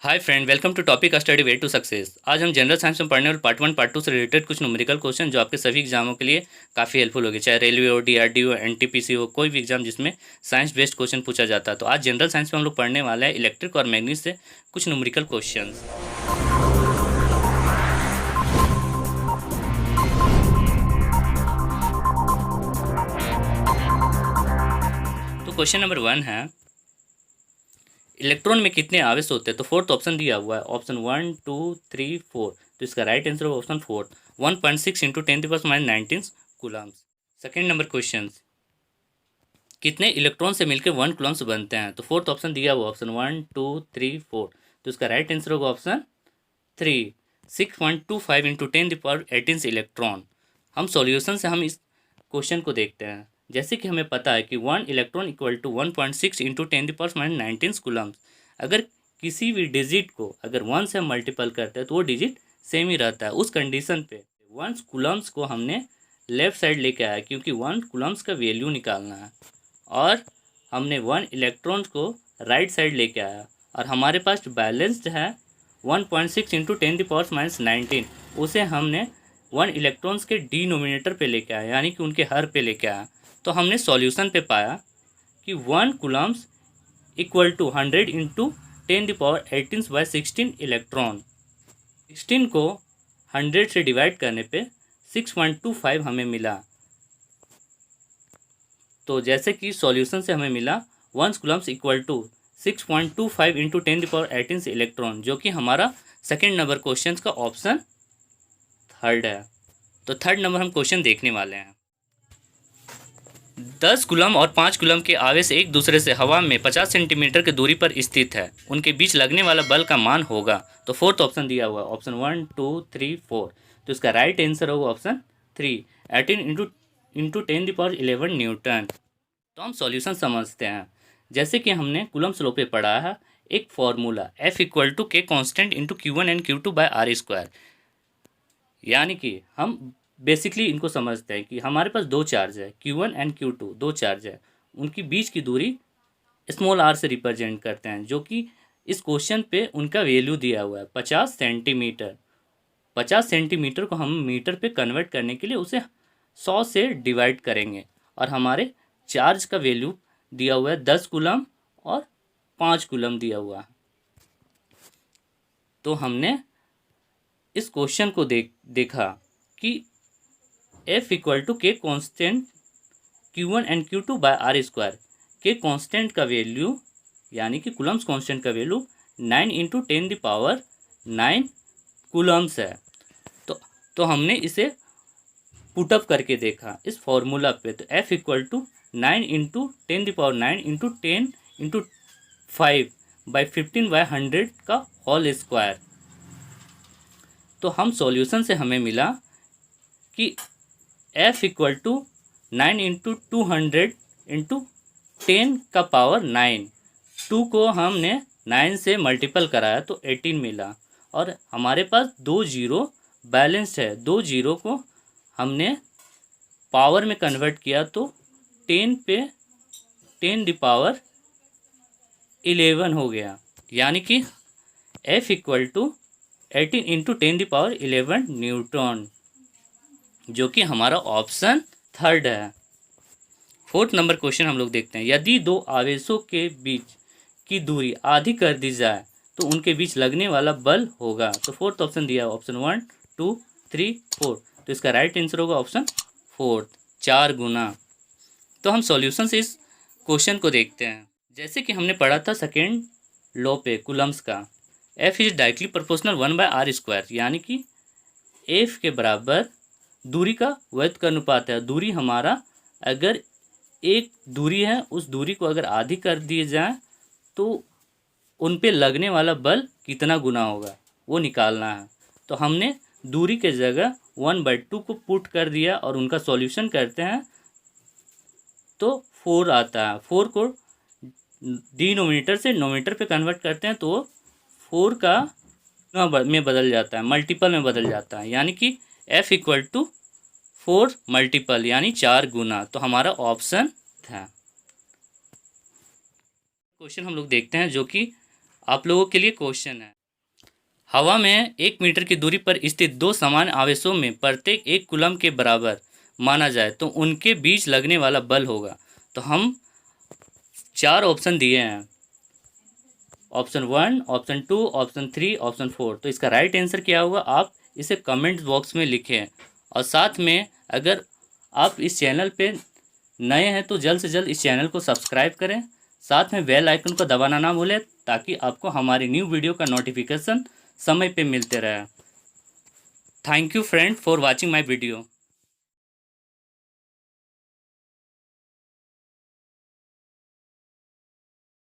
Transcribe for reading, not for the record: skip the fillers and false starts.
Hi friend, welcome to topic study way to success. आज हम general science में पढ़ने वाले पार्ट 1 पार्ट 2 से रिलेटेड कुछ न्यूमेरिकल क्वेश्चन जो आपके सभी एग्जामों के लिए काफ़ी हेल्पफुल होगी, चाहे रेलवे हो, डीआरडीओ, एनटीपीसी हो, कोई भी एग्जाम जिसमें साइंस बेस्ड क्वेश्चन पूछा जाता है। तो आज जनरल साइंस में हम लोग पढ़ने वाले हैं इलेक्ट्रिक और मैग्नेट से कुछ न्यूमेरिकल क्वेश्चन। तो क्वेश्चन नंबर 1 है, इलेक्ट्रॉन में कितने आवेश होते हैं? तो फोर्थ ऑप्शन दिया हुआ है, ऑप्शन 1 2 3 4। तो इसका राइट आंसर होगा option 4, 1.6 into 10⁻19 Coulomb's. Second number question, कितने इलेक्ट्रॉन से मिलकर 1 कूलम्स बनते हैं? तो फोर्थ ऑप्शन दिया हुआ, ऑप्शन 1 2 3 4। तो इसका राइट आंसर होगा ऑप्शन 3, 6.25 इंटू 10⁻18 इलेक्ट्रॉन। हम सॉल्यूशन से हम इस क्वेश्चन को देखते हैं। जैसे कि हमें पता है कि 1 electron equal to 1.6 into 10⁻19 coulombs. अगर किसी भी डिजिट को अगर 1 से हम मल्टीपल करते हैं तो वो डिजिट सेम ही रहता है। उस कंडीशन पे 1 कूलम्स को हमने लेफ्ट साइड लेके आया क्योंकि 1 कूलम्स का वैल्यू निकालना है, और हमने 1 इलेक्ट्रॉन को राइट साइड लेके आया, और हमारे पास बैलेंस्ड है 1.6 इंटू 10⁻19। उसे हमने 1 इलेक्ट्रॉन्स के डिनोमिनेटर पे लेके आया, यानी कि उनके हर पे लेके आया। तो हमने सॉल्यूशन पे पाया कि 1 coulombs equal to 100 into 10⁻18/16 electron. 16 को 100 से डिवाइड करने पे 6.25 हमें मिला। तो जैसे कि सॉल्यूशन से हमें मिला 1 coulombs equal to 6.25 into 10⁻18 electron, जो कि हमारा सेकेंड नंबर क्वेश्चन का ऑप्शन थर्ड है। तो थर्ड नंबर हम क्वेश्चन देखने वाले हैं। 10 कूलम और 5 कूलम के आवेश एक दूसरे से हवा में 50 सेंटीमीटर की दूरी पर स्थित है, उनके बीच लगने वाला बल का मान होगा। तो फोर्थ ऑप्शन दिया हुआ है, ऑप्शन 1 2 3 4। तो इसका राइट आंसर होगा ऑप्शन 3, 18 इंटू 10⁻11 न्यूटन। तो हम सॉल्यूशन समझते हैं। जैसे कि हमने कूलम्स लॉ पे पढ़ा है एक formula, F equal to K constant into Q1 and Q2/R²। यानी कि हम बेसिकली इनको समझते हैं कि हमारे पास दो चार्ज है, Q1 एंड Q2, दो चार्ज है, उनकी बीच की दूरी स्मॉल r से रिप्रेजेंट करते हैं, जो कि इस क्वेश्चन पे उनका वैल्यू दिया हुआ है 50 सेंटीमीटर। 50 सेंटीमीटर को हम मीटर पे कन्वर्ट करने के लिए उसे 100 से डिवाइड करेंगे, और हमारे चार्ज का वैल्यू दिया हुआ है 10 कूलम और 5 कूलम दिया हुआ है। तो हमने इस क्वेश्चन को देखा कि F equal to K constant Q1 and Q2/R²। के कॉन्स्टेंट का वैल्यू यानी कि कूलम्स कॉन्स्टेंट का वैल्यू 9 इंटू 10⁻9 कूलम्स है। तो हमने इसे पुटअप करके देखा इस फॉर्मूला पे। तो F equal to 9 into 10⁻9 into 10 into 5/15/100 का होल स्क्वायर। तो हम सॉल्यूशन से हमें मिला कि F equal to 9 into 200 into 10 का पावर 9। 2 को हमने 9 से मल्टीपल कराया तो 18 मिला, और हमारे पास दो जीरो बैलेंस्ड है। दो जीरो को हमने पावर में कन्वर्ट किया तो 10 पे 10⁻11 हो गया, यानी कि F equal to 18 into 10⁻11 newton, जो कि हमारा ऑप्शन थर्ड है। फोर्थ नंबर क्वेश्चन हम लोग देखते हैं। यदि दो आवेशों के बीच की दूरी आधी कर दी जाए तो उनके बीच लगने वाला बल होगा। तो फोर्थ ऑप्शन दिया है, ऑप्शन 1 2 3 4। तो इसका राइट आंसर होगा ऑप्शन 4, 4 गुना। तो हम सॉल्यूशन से इस क्वेश्चन को देखते हैं। जैसे कि हमने पढ़ा था सेकेंड लॉ पे कूलम्स का, F is directly proportional 1/R², यानी कि F के बराबर दूरी का वर्ग का अनुपात है। दूरी हमारा अगर एक दूरी है, उस दूरी को अगर आधी कर दिए जाए तो उन पे लगने वाला बल कितना गुना होगा वो निकालना है। तो हमने दूरी के जगह 1/2 को पुट कर दिया और उनका सॉल्यूशन करते हैं तो 4 आता है। 4 को डिनोमिनेटर से नोमिनेटर पे कन्वर्ट करते हैं तो 4 का में बदल जाता है, मल्टीपल में बदल जाता है, यानी कि F इक्वल टू 4 मल्टीपल यानी 4 गुना। तो हमारा ऑप्शन था। क्वेश्चन हम लोग देखते हैं जो कि आप लोगों के लिए क्वेश्चन है। हवा में 1 मीटर की दूरी पर स्थित दो समान आवेशों में प्रत्येक 1 कूलम के बराबर माना जाए तो उनके बीच लगने वाला बल होगा। तो हम 4 ऑप्शन दिए हैं, ऑप्शन 1, ऑप्शन 2, ऑप्शन 3, ऑप्शन 4। तो इसका राइट आंसर क्या होगा, आप इसे कमेंट बॉक्स में लिखें। और साथ में अगर आप इस चैनल पे नए हैं तो जल्द से जल्द इस चैनल को सब्सक्राइब करें, साथ में बेल आइकन को दबाना ना भूलें ताकि आपको हमारी न्यू वीडियो का नोटिफिकेशन समय पे मिलते रहे। Thank you friend for watching my video.